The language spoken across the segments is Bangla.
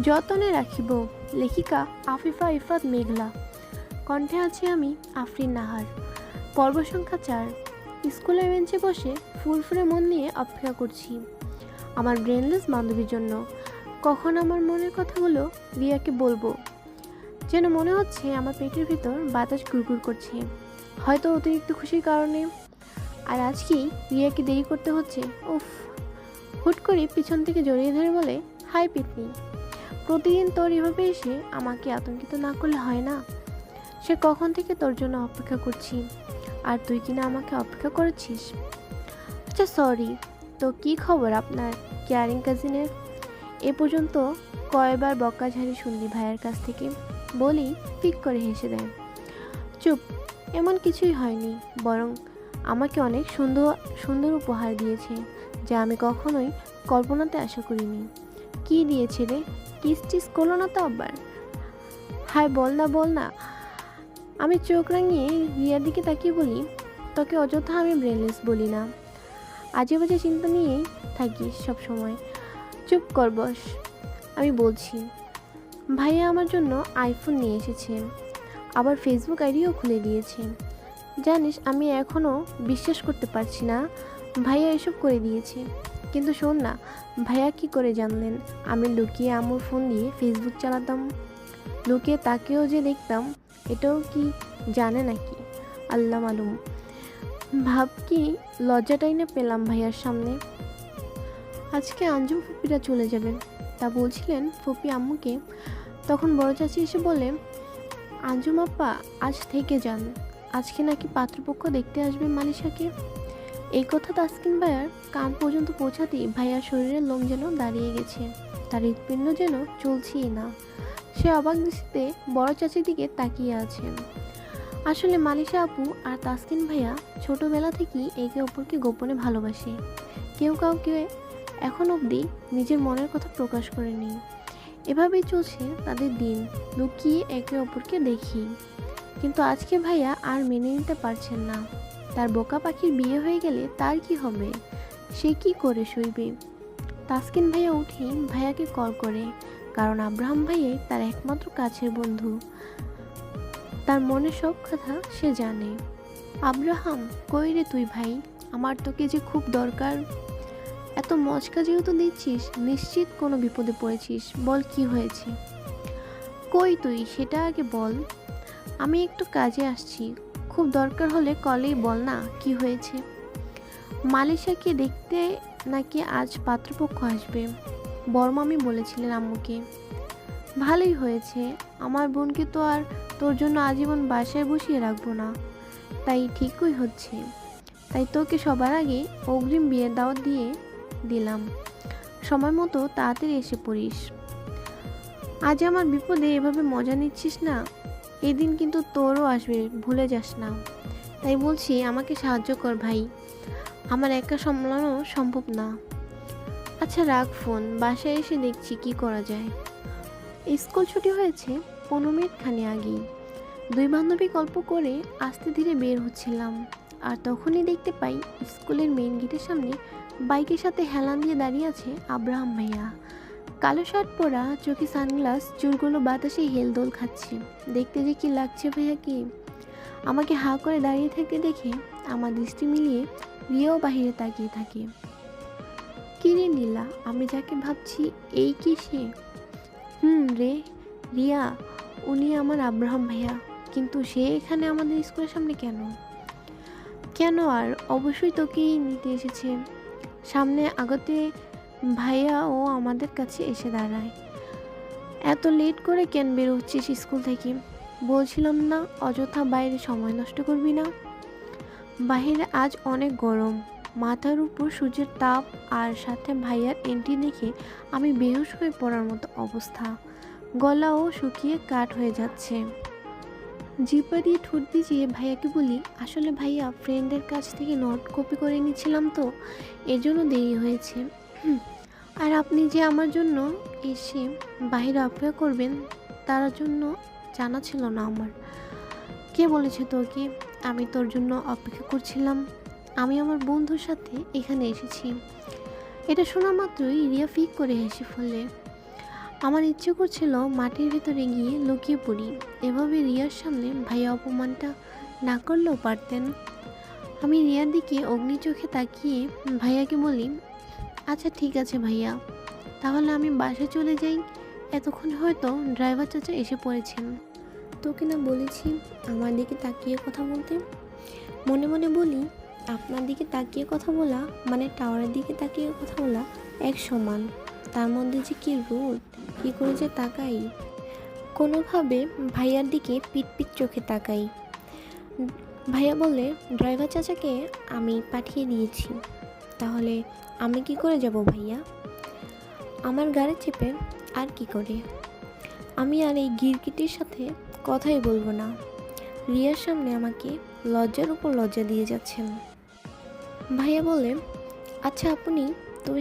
যতনে রাখিব। লেখিকা আফিফা ইফাত মেঘলা। কণ্ঠে আছি আমি আফরিন নাহার। পর্ব সংখ্যা 4। স্কুলের বেঞ্চে বসে ফুরফুরে মন নিয়ে অপেক্ষা করছি আমার ব্রেনলেস বান্ধবীর জন্য। কখন আমার মনের কথাগুলো রিয়াকে বলবো। যেন মনে হচ্ছে আমার পেটের ভিতর বাতাস গুড়গুড় করছে, হয়তো অতিরিক্ত খুশির কারণে। আর আজকেই রিয়াকে দেরি করতে হচ্ছে। উফ। হুট করে পিছন থেকে জড়িয়ে ধরে বলে, হাই পিতনি, প্রতিদিন তোর এভাবে এসে আমাকে আতঙ্কিত না করলে হয় না? সে কখন থেকে তোর জন্য অপেক্ষা করছি, আর তুই কিনা আমাকে অপেক্ষা করেছিস। আচ্ছা সরি, তো কি খবর আপনার কেয়ারিং কাজিনের? এ পর্যন্ত কয়বার বকাঝাড়ি শুনলি ভাইয়ের কাছ থেকে? বলি পিক করে হেসে দেয়। চুপ, এমন কিছুই হয়নি, বরং আমাকে অনেক সুন্দর সুন্দর উপহার দিয়েছে, যা আমি কখনোই কল্পনাতে আশা করিনি। কি দিয়েছে রে? কিস টিস করলো না তো আবার? হায় বল না বল না। আমি চোখ রাঙিয়ে রিয়ার দিকে তাকিয়ে বলি, তোকে অযথা আমি ব্রেনলেস বলি না। আজে বাজে চিন্তা নিয়েই থাকিস সব সময়। চুপ কর বস। আমি বলছি, ভাইয়া আমার জন্য আইফোন নিয়ে এসেছে, আবার ফেসবুক আইডিও খুলে দিয়েছে। জানিস আমি এখনও বিশ্বাস করতে পারছি না ভাইয়া এসব করে দিয়েছে। কিন্তু শোন না, ভাইয়া কি করে জানলেন আমি লুকিয়ে আমার ফোন দিয়ে ফেসবুক চালাতাম? লুকিয়ে তাকেও যে দেখতাম, এটাও কি জানে নাকি? আল্লাহ মালুম। ভাব কি লজ্জাটাই না পেলাম ভাইয়ার সামনে। আজকে আঞ্জুম ফুপিরা চলে যাবে, তা বলছিলেন ফুপি আম্মুকে। তখন বড় চাচি এসে বলে, আঞ্জুম আপ্পা আজ থেকে যান, আজকে নাকি পাত্রপক্ষ দেখতে আসবে মালিশাকে। এই কথা তাসকিন ভাইয়ার কান পর্যন্ত পৌঁছাতেই ভাইয়ার শরীরের লোম যেন দাঁড়িয়ে গেছে, তার হৃৎপিণ্ড যেন চলছেই না। সে অবাক দৃষ্টিতে বড় চাচির দিকে তাকিয়ে আছেন। আসলে মালিশা আপু আর তাসকিন ভাইয়া ছোটবেলা থেকেই একে অপরকে গোপনে ভালোবাসে। কেউ কাউকে এখন অবধি নিজের মনের কথা প্রকাশ করেনি। এভাবেই চলছে তাদের দিন, লুকিয়ে একে অপরকে দেখি। কিন্তু আজকে ভাইয়া আর মেনে নিতে পারছেন না। তার বোকা পাখির বিয়ে হয়ে গেলে তার কি হবে? সে কি করে সইবে? তাসকিন ভাইয়া উঠেই ভাইয়াকে কল করে, কারণ আব্রাহাম ভাইয়াই তার একমাত্র কাছের বন্ধু। তার মনের সব কথা সে জানে। আব্রাহাম, কই রে তুই ভাই? আমার তোকে যে খুব দরকার। এত মচকা যেহেতু দিচ্ছিস, নিশ্চিত কোনো বিপদে পড়েছিস। বল কি হয়েছে? কই তুই সেটা আগে বল। আমি একটু কাজে আসছি, খুব দরকার হলে কলেই বল না কি হয়েছে। মালয়েশিয়াকে দেখতে নাকি আজ পাত্রপক্ষ আসবে, বড়মামি বলেছিলেন আম্মুকে। ভালোই হয়েছে, আমার বোনকে তো আর তোর জন্য আজীবন বাসায় বসিয়ে রাখবো না, তাই ঠিকই হচ্ছে। তাই তোকে সবার আগে অগ্রিম বিয়ের দাওয়াত দিয়ে দিলাম, সময় মতো তাড়াতাড়ি এসে পড়িস। আজ আমার বিপদে এভাবে মজা নিচ্ছিস না, এদিন কিন্তু তোরও আসবে, ভুলে যাস না। তাই বলছি আমাকে সাহায্য কর ভাই, আমার একা সামলানো সম্ভব না। আচ্ছা রাখ ফোন, বাসায় এসে দেখছি কি করা যায়। স্কুল ছুটি হয়েছে 15 মিনিট খানি আগেই। দুই বান্ধবী গল্প করে আস্তে ধীরে বের হচ্ছিলাম, আর তখনই দেখতে পাই স্কুলের মেইন গেটের সামনে বাইকের সাথে হেলান দিয়ে দাঁড়িয়ে আছে আব্রাহাম ভাইয়া। কালো শার্ট পরা, চোখে সানগ্লাস, চুলগুলো বাতাসে হেলদোল খাচ্ছে। দেখতে যে কি লাগছে ভাইয়া কি! আমাকে হাঁ করে দাঁড়িয়ে থাকতে দেখে আমার দৃষ্টি মিলিয়ে রিয়াও বাহিরে তাকিয়ে থাকে। কি রে নীলা, আমি যাকে ভাবছি এই কি সে? রে, রিয়া, উনি আমার আব্রাহাম ভাইয়া। কিন্তু সে এখানে আমাদের স্কুলের সামনে কেন? কেন আর, অবশ্যই তোকেই নিতে এসেছে। সামনে আগতে ভাইয়া ও আমাদের কাছে এসে দাঁড়ায়। এত লেট করে কেন বের হচ্ছিস স্কুল থেকে? বলছিলাম না অযথা বাইরে সময় নষ্ট করবি না। বাইরে আজ অনেক গরম, মাথার উপর সূর্যের তাপ, আর সাথে ভাইয়ার এন্ট্রি দেখে আমি বেহুশ হয়ে পড়ার মতো অবস্থা। গলাও শুকিয়ে কাঠ হয়ে যাচ্ছে। জিপা দিয়ে ঠোঁট ভিজিয়ে ভাইয়াকে বলি, আসলে ভাইয়া ফ্রেন্ডের কাছ থেকে নোট কপি করে নিচ্ছিলাম তো, এজন্য দেরি হয়েছে। আর আপনি যে আমার জন্য এসে বাইরে অপেক্ষা করবেন, তার জন্য জানা ছিল না আমার। কে বলেছে তোকে আমি তোর জন্য অপেক্ষা করছিলাম? আমি আমার বন্ধুর সাথে এখানে এসেছি। এটা শোনা মাত্রই রিয়া ফিক করে হেসে ফেললে। আমার ইচ্ছে করছিল মাটির ভিতরে গিয়ে লুকিয়ে পড়ি। এভাবে রিয়ার সামনে ভাইয়া অপমানটা না করলেও পারতেন। আমি রিয়ার দিকে অগ্নি চোখে তাকিয়ে ভাইয়াকে বলি, আচ্ছা ঠিক আছে ভাইয়া, তাহলে আমি বাসায় চলে যাই। এতক্ষণ হয়তো ড্রাইভার চাচা এসে পড়েছেন। তোকে না বলেছি আমার দিকে তাকিয়ে কথা বলতে? মনে মনে বলি, আপনার দিকে তাকিয়ে কথা বলা মানে টাওয়ারের দিকে তাকিয়ে কথা বলা এক সমান। তার মধ্যে যে কী রোদ, কী করে যে তাকাই। কোনোভাবে ভাইয়ার দিকে পিট চোখে তাকাই। ভাইয়া বলে, ড্রাইভার চাচাকে আমি পাঠিয়ে দিয়েছি। তাহলে আমি কি করে যাব ভাইয়া? আমার গাড়ি চেপে আর কি করে? আমি আর এই গিরগিটির সাথে কথাই বলবো না। রিয়ার সামনে আমাকে লজ্জার উপর লজ্জা দিয়ে যাচ্ছেন। ভাইয়া বলে, আচ্ছা তুমি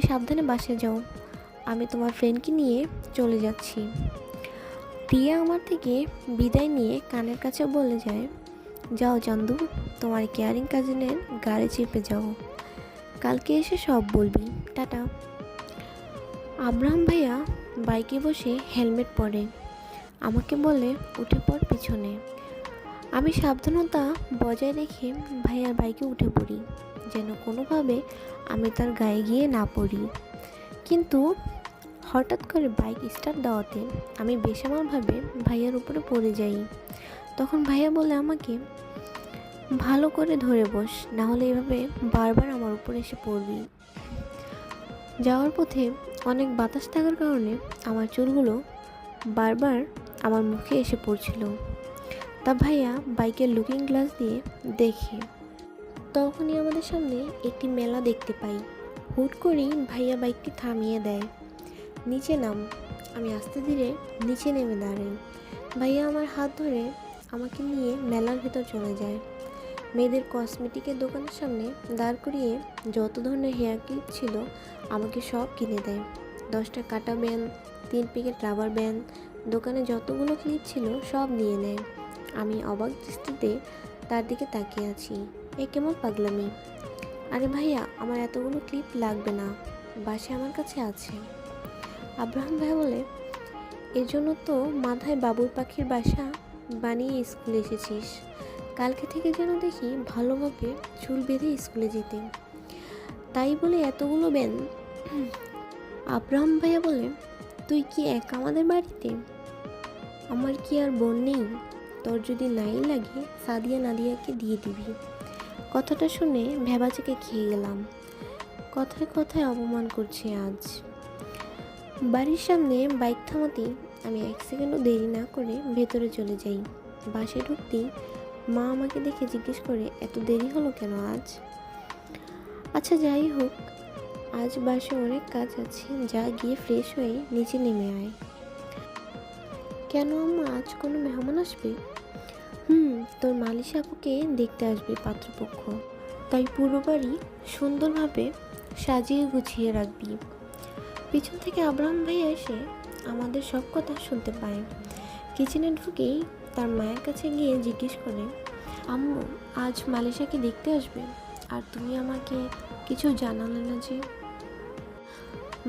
সাবধানে বাসে যাও, আমি তোমার ফ্রেন্ডকে নিয়ে চলে যাচ্ছি। রিয়া আমার থেকে বিদায় নিয়ে কানের কাছে বলে যায়, যাও চান্দু, তোমার কেয়ারিং কাজিনের গাড়ি চেপে যাও, কালকে এসে সব বলবি, টাটা। আব্রাহাম ভাইয়া বাইকে বসে হেলমেট পরে আমাকে বলে, উঠে পড় পিছনে। আমি সাবধানতা বজায় রেখে ভাইয়ার বাইকে উঠে পড়ি, যেন কোনোভাবে আমি তার গায়ে গিয়ে না পড়ি। কিন্তু হঠাৎ করে বাইক স্টার্ট দেওয়াতে আমি বেসামালভাবে ভাইয়ার উপরে পড়ে যাই। তখন ভাইয়া বলে আমাকে, ভালো করে ধরে বস, না হলে এভাবে বারবার আমার উপরে এসে পড়বি। যাওয়ার পথে অনেক বাতাস থাকার কারণে আমার চুলগুলো বারবার আমার মুখে এসে পড়ছিল। তা ভাইয়া বাইকের লুকিং গ্লাস দিয়ে দেখে। তখনই আমাদের সামনে একটি মেলা দেখতে পাই। হুট করেই ভাইয়া বাইকটি থামিয়ে দেয়। নিচে নাম। আমি আস্তে ধীরে নিচে নেমে দাঁড়াই। ভাইয়া আমার হাত ধরে আমাকে নিয়ে মেলার ভেতর চলে যায়। মেয়েদের কসমেটিকের দোকানের সামনে দাঁড় করিয়ে যত ধরনের হেয়ার ক্লিপ ছিল আমাকে সব কিনে দেয়। 10টা কাটা ব্যান্ড, 3 প্যাকেট রাবার ব্যান্ড, দোকানে যতগুলো ক্লিপ ছিল সব নিয়ে নেয়। আমি অবাক দৃষ্টিতে তার দিকে তাকিয়ে আছি। এ কেমন পাগলামি? আরে ভাইয়া, আমার এতগুলো ক্লিপ লাগবে না, বাসায় আমার কাছে আছে। আব্রাহাম ভাইয়া বলে, এর জন্য তো মাথায় বাবুই পাখির বাসা বানিয়ে স্কুলে এসেছিস। কালকে থেকে যেন দেখি ভালোভাবে চুল বেঁধে স্কুলে যেতে। তাই বলে এতগুলো ব্যান? আব্রাহাম ভাইয়া বলে, তুই কি একা আমাদের বাড়িতে? আমার কি আর বোন নেই? তোর যদি নাই লাগে সাদিয়া নাদিয়াকে দিয়ে দিবি। কথাটা শুনে ভেবাচেকে খেয়ে গেলাম। কথায় কথায় অপমান করছে আজ। বাড়ির সামনে বাইক থামাতেই আমি 1 সেকেন্ডও দেরি না করে ভেতরে চলে যাই। বাসে ঢুকতেই মা আমাকে দেখে জিজ্ঞেস করে, এত দেরি হলো কেন আজ? আচ্ছা যাই হোক, আজ বাসে অনেক কাজ আছে, যা গিয়ে ফ্রেশ হয়ে নিচে নেমে আয়। কেন আম্মা, আজ কোনো মেহমান আসবে? তোর মালিশা আপুকে দেখতে আসবে পাত্রপক্ষ, তাই পুরো বাড়ি সুন্দরভাবে সাজিয়ে গুছিয়ে রাখবি। পিছন থেকে আব্রাহাম ভাইয়া এসে আমাদের সব কথা শুনতে পায়। কিচেনে ঢুকেই তার মায়ের কাছে গিয়ে জিজ্ঞেস করে, আম্মু আজ মালিশাকে দেখতে আসবে, আর তুমি আমাকে কিছু জানালে না যে?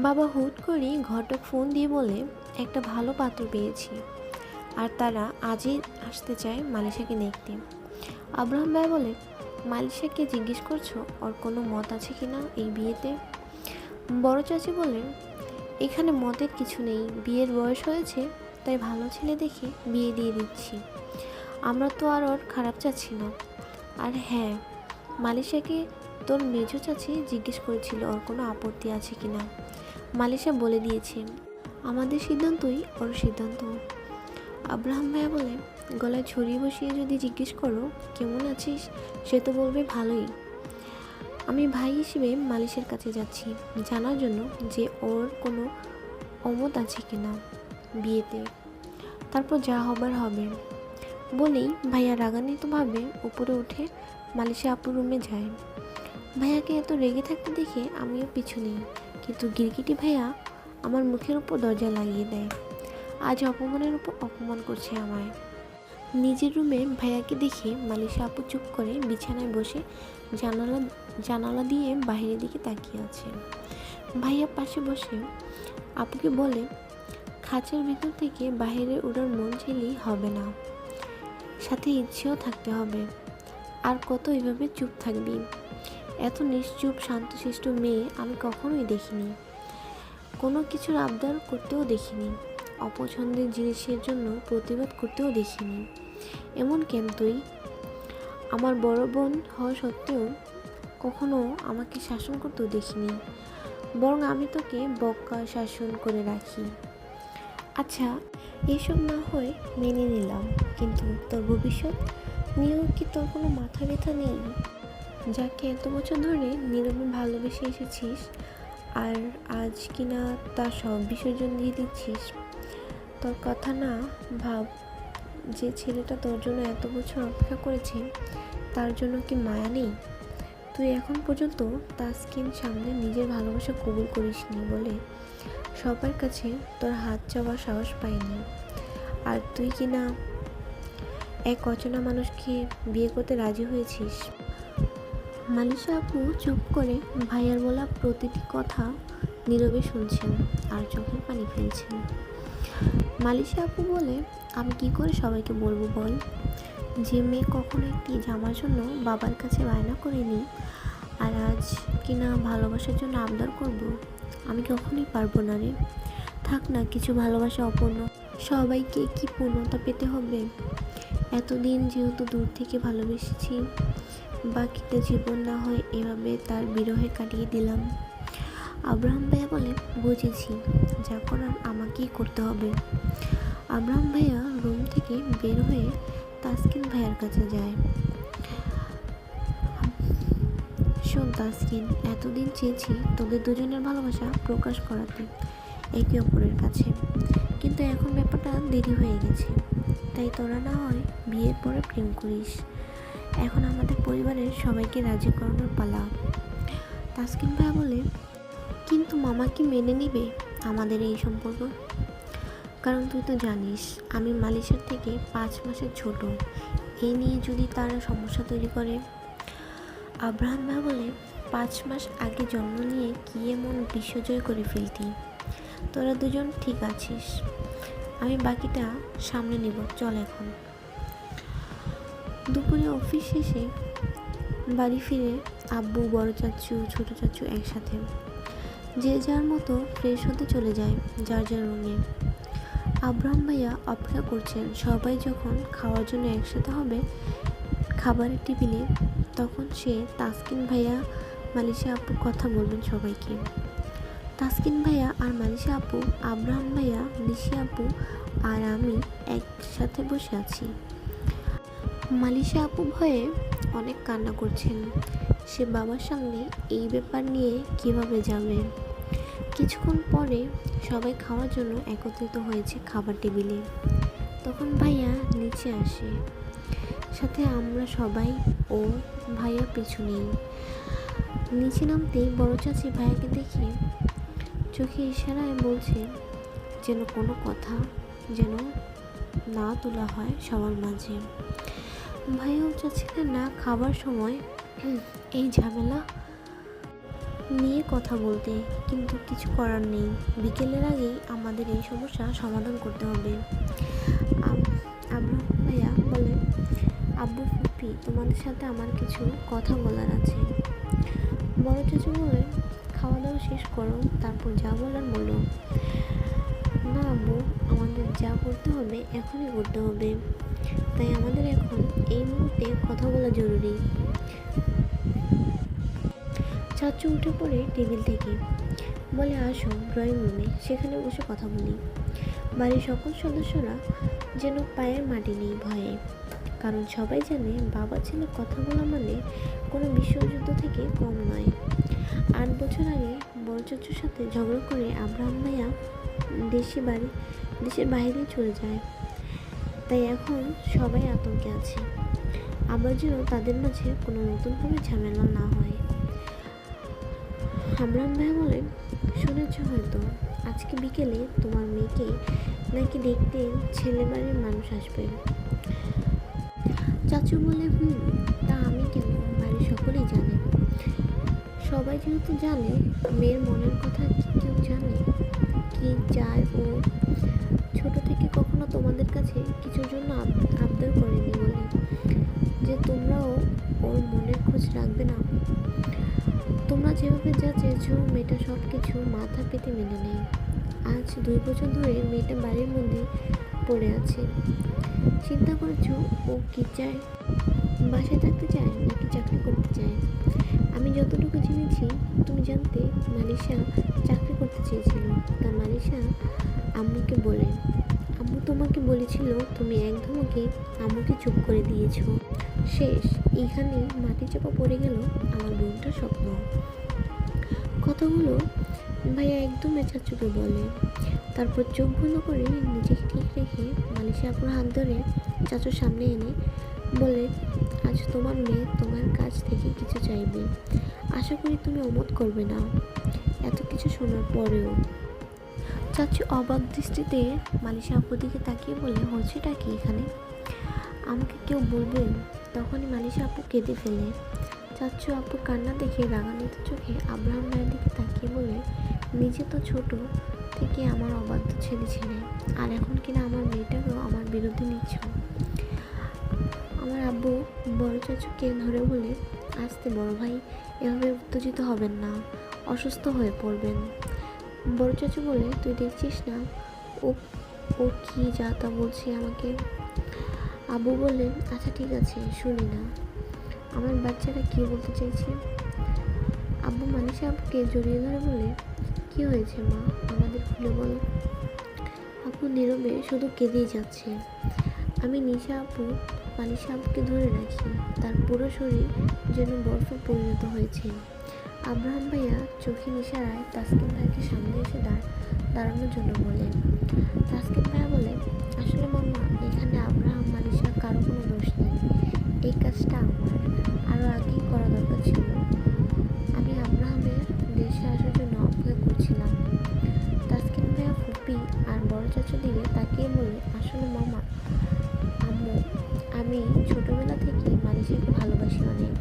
বাবা হুট করে ঘটক ফোন দিয়ে বলে, একটা ভালো পাত্র পেয়েছি, আর তারা আজই আসতে চায় মালিশাকে দেখতে। আব্রাহাম ভাই বলে, মালিশাকে জিজ্ঞেস করছো ওর কোনো মত আছে কিনা এই বিয়েতে? বড় চাচি বলে, এখানে মতের কিছু নেই, বিয়ের বয়স হয়েছে, তাই ভালো ছেলে দেখে বিয়ে দিয়ে দিচ্ছি। আমরা তো আর ওর খারাপ চাচ্ছি না। আর হ্যাঁ, মালিশাকে তোর মেজো চাচি জিজ্ঞেস করেছিল ওর কোনো আপত্তি আছে কিনা। মালিশা বলে দিয়েছে, আমাদের সিদ্ধান্তই ওর সিদ্ধান্ত। আব্রাহাম ভাইয়া বলে, গলায় ছড়িয়ে বসিয়ে যদি জিজ্ঞেস করো কেমন আছিস, সে তো বলবে ভালোই। আমি ভাই হিসেবে মালিশের কাছে যাচ্ছি জানার জন্য যে ওর কোনো অমত আছে কিনা বিয়েতে, তারপর যা হবার হবে। বলেই ভাইয়া রাগান্বিতভাবে উপরে উঠে মালিশা আপুর রুমে যায়। ভাইয়াকে এত রেগে থাকতে দেখে আমিও পিছু নিই, কিন্তু গিরগিটি ভাইয়া আমার মুখের উপর দরজা লাগিয়ে দেয়। আজ অপমানের উপর অপমান করছে আমায়। নিজের রুমে ভাইয়াকে দেখে মালিশা আপু চুপ করে বিছানায় বসে জানালা দিয়ে বাইরের দিকে তাকিয়ে আছে। ভাইয়া পাশে বসে আপুকে বলে, খাঁচার ভিতর থেকে বাইরে ওঠার মন চাইলেই হবে না, সাথে ইচ্ছেও থাকতে হবে। আর কত এভাবে চুপ থাকবি? এত নিশ্চুপ শান্তশিষ্ট মেয়ে আমি কখনোই দেখিনি। কোনো কিছুর আবদার করতেও দেখিনি, অপছন্দের জিনিসের জন্য প্রতিবাদ করতেও দেখিনি। এমন কেন তুই? আমার বড় বোন হওয়া সত্ত্বেও কখনো আমাকে শাসন করতেও দেখিনি, বরং আমি তোকে বকা শাসন করে রাখি। আচ্ছা, এসব না হয় মেনে নিলাম, কিন্তু তোর ভবিষ্যৎ নিয়েও কি তোর কোনো মাথা ব্যথা নেই? যাকে এত বছর ধরে নীরবে ভালোবেসে এসেছিস, আর আজ কিনা তার সব বিসর্জন দিয়ে দিচ্ছিস। তোর কথা না ভাব, যে ছেলেটা তোর জন্য এত বছর অপেক্ষা করেছে তার জন্য কি মায়া নেই? তুই এখন পর্যন্ত তাসকিন সামনে নিজের ভালোবাসা কবুল করিসনি বলে সবার কাছে তোর হাত চাওয়ার সাহস পাইনি। আর তুই কিনা এক অচেনা মানুষকে বিয়ে করতে রাজি হয়েছিস। মালিশা আপু চুপ করে ভাইয়ার বলা প্রতিটি কথা নীরবে শুনছেন আর চোখের পানি ফেলছেন। মালিশা আপু বলে, আমি কি করে সবাইকে বলবো বল, যে মেয়ে কখনো একটি জামার জন্য বাবার কাছে বায়না করেনি, আর আজ কিনা ভালোবাসার জন্য আবদার করব? আমি কখনোই পারবো না রে। থাক না, কিছু ভালোবাসা অপূর্ণ, সবাইকে কি পূর্ণতা পেতে হবে? এতদিন যেহেতু দূর থেকে ভালোবেসেছি, বাকিটা জীবন না হয় এভাবে তার বিরহে কাটিয়ে দিলাম। আব্রাহাম ভাইয়া বলে, বুঝেছি, যা করার আমাকেই করতে হবে। আব্রাহাম ভাইয়া রুম থেকে বের হয়ে তাসকিন ভাইয়ার কাছে যায়। শোন তাসকিন, এতদিন চেয়েছি তোদের দুজনের ভালোবাসা প্রকাশ করাতে একে অপরের কাছে, কিন্তু এখন ব্যাপারটা দেরি হয়ে গেছে। তাই তোরা না হয় বিয়ের পরে প্রেম করিস। এখন আমাদের পরিবারের সবাইকে রাজি করানোর পালা। তাসকিন ভাইয়া বলে, কিন্তু মামা কি মেনে নিবে আমাদের এই সম্পর্ক? কারণ তুই তো জানিস আমি মালিশার থেকে 5 মাসের ছোট। এই নিয়ে যদি তারা সমস্যা তৈরি করে। আব্রাহাম ভাই বলে, 5 মাস আগে জন্ম নিয়ে কি এমন বিশ্বজয় করে ফেলতি? তোরা দুজন ঠিক আছিস, আমি বাকিটা সামনে নেব, চল এখন। দুপুরে অফিস শেষে বাড়ি ফিরে আব্বু, বড় চাচু, ছোট চাচু একসাথে যে যার মতো ফ্রেশ হতে চলে যায় যার যার রুমে। আব্রাহাম ভাইয়া অপেক্ষা করছেন সবাই যখন খাওয়ার জন্য একসাথে হবে খাবারের টেবিলে, তখন সে তাসকিন ভাইয়া, মালিশা আপুর কথা বলবেন সবাইকে। তাসকিন ভাইয়া আর মালিশা আপু, আব্রাহাম ভাইয়া, নিশি আপু আর আমি একসাথে বসে আছি। মালিশা আপু ভয়ে অনেক কান্না করছেন, সে বাবার সামনে এই ব্যাপার নিয়ে কিভাবে যাবে। কিছুক্ষণ পরে সবাই খাওয়ার জন্য একত্রিত হয়েছে খাবার টেবিলে। তখন ভাইয়া নিচে আসে, সাথে আমরা সবাই, ও ভাইয়া পিছু নেই। নিচে নামতেই বড় চাচি ভাইয়াকে দেখে চোখে ইশারায় বলছে যেন কোনো কথা যেন না তোলা হয় সবার মাঝে। ভাইয়াও চাচ্ছিলেন না খাবার সময় এই ঝামেলা নিয়ে কথা বলতে, কিন্তু কিছু করার নেই, বিকেলের আগেই আমাদের এই সমস্যা সমাধান করতে হবে। আব্রাহাম ভাইয়া বলে, আব্বু ফুপি, তোমাদের সাথে আমার কিছু কথা বলার আছে। বড় চাচু বলে, খাওয়া দাওয়া শেষ করো, তারপর যা বলার বলো। না আব্বু, আমাদের যা করতে হবে এখনই করতে হবে, তাই আমাদের এখন এই মুহূর্তে কথা বলা জরুরি। চাচু উঠে পড়ে টেবিল থেকে বলে, আসো ড্রয়িং রুমে, সেখানে বসে কথা বলি। বাড়ির সকল সদস্যরা যেন পায়ের মাটি নেই ভয়ে, কারণ সবাই জানে বাবা ছেলে কথা বলা মানে কোনো বিশ্বযুদ্ধ থেকে কম নয়। 8 বছর আগে বড় চাচুর সাথে ঝগড়া করে আব্রাহাম ভাইয়া দেশের বাইরে চলে যায়, তাই এখন সবাই আতঙ্কে আছে, আবার যেন তাদের মাঝে কোনো নতুনভাবে ঝামেলা না হয়। আব্রাহাম ভাইয়া বলে, শুনেছ হয়তো আজকে বিকেলে তোমার মেয়েকে নাকি দেখতে ছেলে বাড়ির মানুষ আসবে। চাচু বলে, তা আমি কেন, বাড়ির সকলেই জানে। সবাই যেহেতু জানে, মেয়ের মনের কথা কি কেউ জানে? কি চায় ও রাখবে না? তোমরা যেভাবে যা চেয়েছো মেয়েটা সব কিছু মাথা পেতে মেনে নেয়। আজ 2 বছর ধরে মেয়েটা বাড়ির মধ্যে পড়ে আছে। চিন্তা করেছো ও কি চায়? বাসায় থাকতে চায় নাকি চাকরি করতে চায়? আমি যতটুকু জেনেছি, তুমি জানতে মালিশা চাকরি করতে চেয়েছিল। তা মালিশা আম্মুকে বলে, আম্মু তোমাকে বলেছিল, তুমি এক ধমকে আম্মুকে চুপ করে দিয়েছো। শেষ। এইখানে মাটি চাপা পড়ে গেল আমার বোনটার স্বপ্ন। কথাগুলো ভাইয়া একদমই চাচুকে বলে। তারপর চোখ বন্ধ করে নিজেকে ঠিক রেখে মালিশা আপুর হাত ধরে চাচুর সামনে এনে বলে, আজ তোমার মেয়ে তোমার কাছ থেকে কিছু চাইবে। আশা করি তুমি অমত করবে না। এত কিছু শোনার পরেও চাচু অবাক দৃষ্টিতে মালিশা আপুর দিকে তাকিয়ে বলে, হচ্ছেটা কি এখানে? আমাকে কেউ বলবে? তখনই মালিশা আপু কেঁদে ফেলে। চাচু আপুর কান্না দেখে রাগান্বিত চোখে আব্রাহাম ভাইয়ের দিকে তাকিয়ে বলে, নিজে তো ছোট থেকে আমার অবাধ্য ছেলে ছিলে, আর এখন কিনা আমার মেয়েটাকেও আমার বিরুদ্ধে নিচ্ছ। আমার আব্বু বড় চাচুকে ধরে বলে, আস্তে বড় ভাই, এভাবে উত্তেজিত হবেন না, অসুস্থ হয়ে পড়বেন। বড় চাচু বলে, তুই দেখছিস না ও ও কি যা তা বলছে আমাকে। আব্বু বললেন, আচ্ছা ঠিক আছে, শুনি না, আমার বাচ্চারা কি বলতে চাইছে। আব্বু মানিশা আপুকে জড়িয়ে ধরে বলে, কি হয়েছে মা, আমাদের খুলে বলো। আপু নীরবে শুধু কেঁদেই যাচ্ছে। আমি মানিশা আপুকে ধরে রাখি। তার পুরো শরীর যেন বরফে পরিণত হয়েছে। আব্রাহাম ভাইয়া চোখের ইশারায় তাসকিন ভাইকে সামনে এসে দাঁড়ানোর জন্য বলে। তাসকিন ভাইয়া বলে, আসলে মাম্মা, এখানে আব্রাহাম মানিশা কারো কোনো দোষ নেই। এই কাজটা আমার আরও আগেই করা দরকার ছিল। আমি আব্রাহামের দেশে আসার জন্য অপেক্ষা করছিলাম। তাসকিন ভাইয়া ফুপি আর বড় চাচুর দিকে তাকিয়ে বলে, আসলে মামা, আম্মু, আমি ছোটবেলা থেকে মানিশাকে ভালোবাসি অনেক।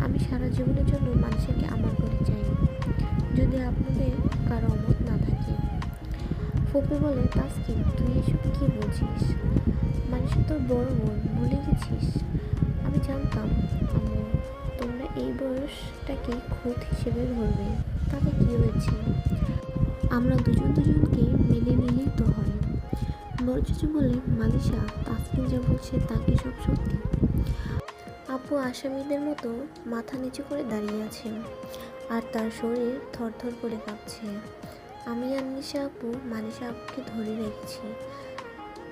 আমি সারা জীবনের জন্য মানিশাকে আমার করে চাই, যদি আপনাদের কারো অমত না থাকে। ফুপি বলে, তাসকিন, তুই এসব কি বলছিস? মানিশা তোর বড় বোন, ভুলে গেছিস? আমি জানতাম আম্মু, তোমরা এই বয়সটাকে খুঁত হিসেবে ধরবে, তাতে কি হয়েছে? আমরা দুজনকে মেনে নিলেই তো হয়। বড় চাচু বলে, মানিশা, তাসকিন যা বলছে তা কি সব সত্যি? আপু আসামিদের মতো মাথা নিচু করে দাঁড়িয়ে আছে, আর তার শরীর থরথর করে কাঁপছে। আমি আর মানিশা আপুকে ধরে রেখেছি,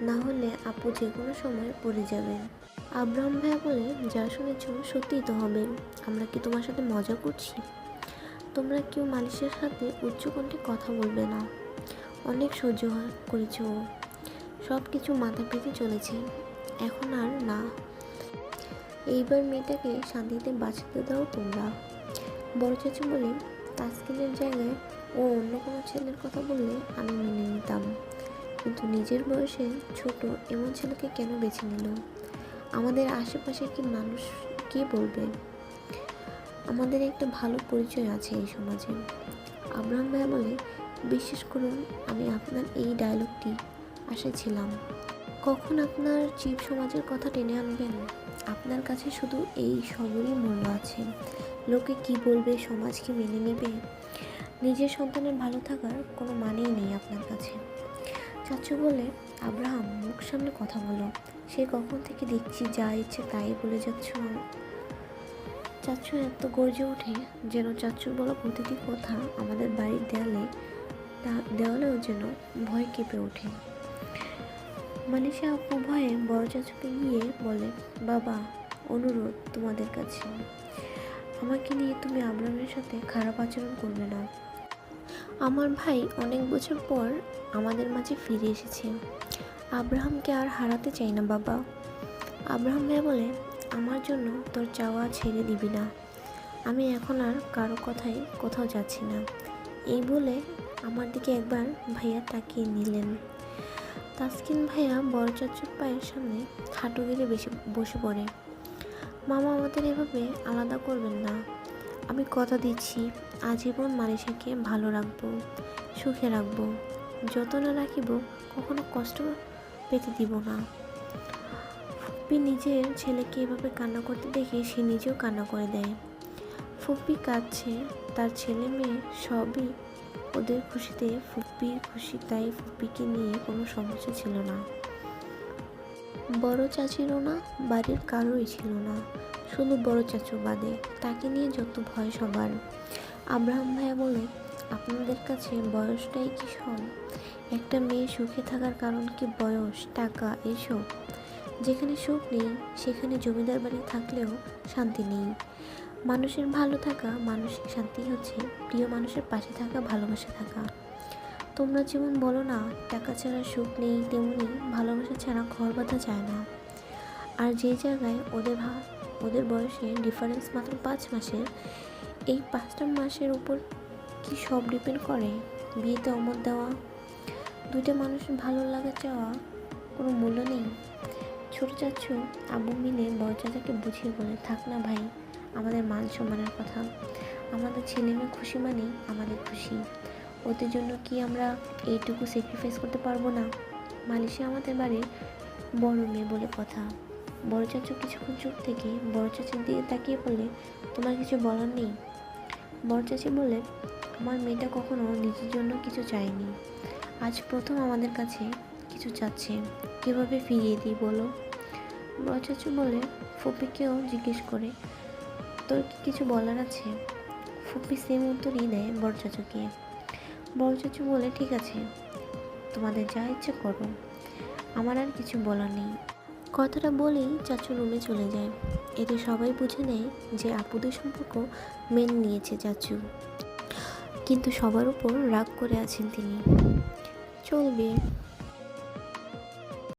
না হলে আপু যে কোনো সময় পড়ে যাবে। আব্রাহাম ভাইয়া বলে, যা শুনেছ সত্যিই তো হবে। আমরা কি তোমার সাথে মজা করছি? তোমরা কেউ মালিশের সাথে উচ্চকণ্ঠে কথা বলবে না। অনেক সহ্য করেছ ও, সব কিছু মাথা পেতে চলেছে, এখন আর না। এইবার মেয়েটাকে শান্তিতে বাঁচাতে দাও তোমরা। বড় চাচু বলে, তাসকিনের জায়গায় ও অন্য কোনো ছেলের কথা বললে আমি মেনে নিতাম, কিন্তু নিজের বয়সে ছোট এমন ছেলেকে কেন বেছে নিল? আমাদের আশেপাশে কি মানুষ কে বলবে? আমাদের একটা ভালো পরিচয় আছে এই সমাজে। আব্রাহাম ভাইয়া বলে, বিশ্বাস করুন, আমি আপনার এই ডায়লগটি আশায় ছিলাম। কখন আপনার জীব সমাজের কথা টেনে আনবেন? আপনার কাছে শুধু এই সবরই মূল্য আছে। লোকে কি বলবে, সমাজ কি মেনে নেবে? নিজের সন্তানের ভালো থাকার কোনো মানেই নেই আপনার কাছে। চাচু বলে, আব্রাহাম, মুখ সামনে কথা বলো। সে কখন থেকে দেখছি যা ইচ্ছে তাই বলে যাচ্ছ। চাচু এত গর্জে ওঠে যেন চাচুর বলা প্রতিটি কথা আমাদের বাড়ির দেওয়ালেও যেন ভয় কেঁপে ওঠে। মানিশা আপু ভয়ে বড় চাচুকে গিয়ে বলে, বাবা, অনুরোধ তোমাদের কাছে, আমাকে নিয়ে তুমি আব্রাহামের সাথে খারাপ আচরণ করবে না। আমার ভাই অনেক বছর পর আমাদের মাঝে ফিরে এসেছে। আব্রাহামকে আর হারাতে চাই না বাবা। আব্রাহাম ভাইয়া বলে, আমার জন্য তোর চাওয়া ছেড়ে দিবি না। আমি এখন আর কারো কথায় কোথাও যাচ্ছি না। এই বলে আমার দিকে একবার ভাইয়া তাকিয়ে নিলেন। তাসকিন ভাইয়া বড় চাচুর পায়ের সামনে হাঁটু গেড়ে বসে পড়ে। মামা, আমাদের এভাবে আলাদা করবেন না। আমি কথা দিচ্ছি, আজীবন মানিশাকে ভালো রাখবো, সুখে রাখবো, যত্ন রাখিব, কখনো কষ্ট পেতে দিব না। ফুপ্পি নিজের ছেলেকে এভাবে কান্না করতে দেখে সে নিজেও কান্না করে দেয়। ফুপ্পি কাঁদছে, তার ছেলে মেয়ে সবই ওদের খুশিতে ফুপ্পির খুশি, তাই ফুপ্পিকে নিয়ে কোনো সমস্যা ছিল না। বড় চাচিরও না, বাড়ির কারোই ছিল না, শুধু বড় চাচু বাদে, তাকে নিয়ে যত ভয় সবার। আব্রাহাম ভাইয়া বলে, আপনাদের কাছে বয়সটাই কি সব? একটা মেয়ে সুখে থাকার কারণ কি বয়স, টাকা, এসব? যেখানে সুখ নেই সেখানে জমিদার বাড়ি থাকলেও শান্তি নেই। মানুষের ভালো থাকা, মানসিক শান্তি হচ্ছে প্রিয় মানুষের পাশে থাকা, ভালোবাসা থাকা। তোমরা যেমন বলো না টাকা ছাড়া সুখ নেই, তেমনি ভালোবাসা ছাড়া ঘর বাঁধা যায় না। আর যে জায়গায় ওদের বয়সে ডিফারেন্স মাত্র 5 মাসের, এই 5টা মাসের উপর কি সব ডিপেন্ড করে? বিয়েতে অমত দেওয়া, দুইটা মানুষের ভালো লাগা চাওয়া কোনো মূল্য নেই? ছোট চাচু আব্বু মিলে বড় চাচাকে বুঝিয়ে বলে, থাক না ভাই, আমাদের মান সম্মানের কথা, আমাদের ছেলে মেয়ে খুশি মানেই আমাদের খুশি, ওদের জন্য কি আমরা এইটুকু স্যাক্রিফাইস করতে পারবো না? মালয়েশিয়া আমাদের বাড়ির বড় মেয়ে বলে কথা। বড় চাচু কিছুক্ষণ চুপ থেকে বড় চাচির দিকে তাকিয়ে বলে, তোমার কিছু বলার নেই? বড় চাচি বলে, আমার মেয়েটা কখনো নিজের জন্য কিছু চায়নি, আজ প্রথম আমাদের কাছে কিছু চাচ্ছে, কীভাবে ফিরিয়ে দিই বলো? বড় চাচু বলে, ফুপিকেও জিজ্ঞেস করে, তোর কি কিছু বলার আছে? ফুপি সেম উত্তরই দেয় বড় চাচুকে। বড় চাচু বলে, ঠিক আছে, তোমাদের যা ইচ্ছে করো, আমার আর কিছু বলার নেই। কথাটা বলেই চাচু রুমে চলে যায়। এতে সবাই বুঝে নেয় যে আপুদের সম্পর্ক মেনে নিয়েছে চাচু, কিন্তু সবার উপর রাগ করে আছেন তিনি। চলবে।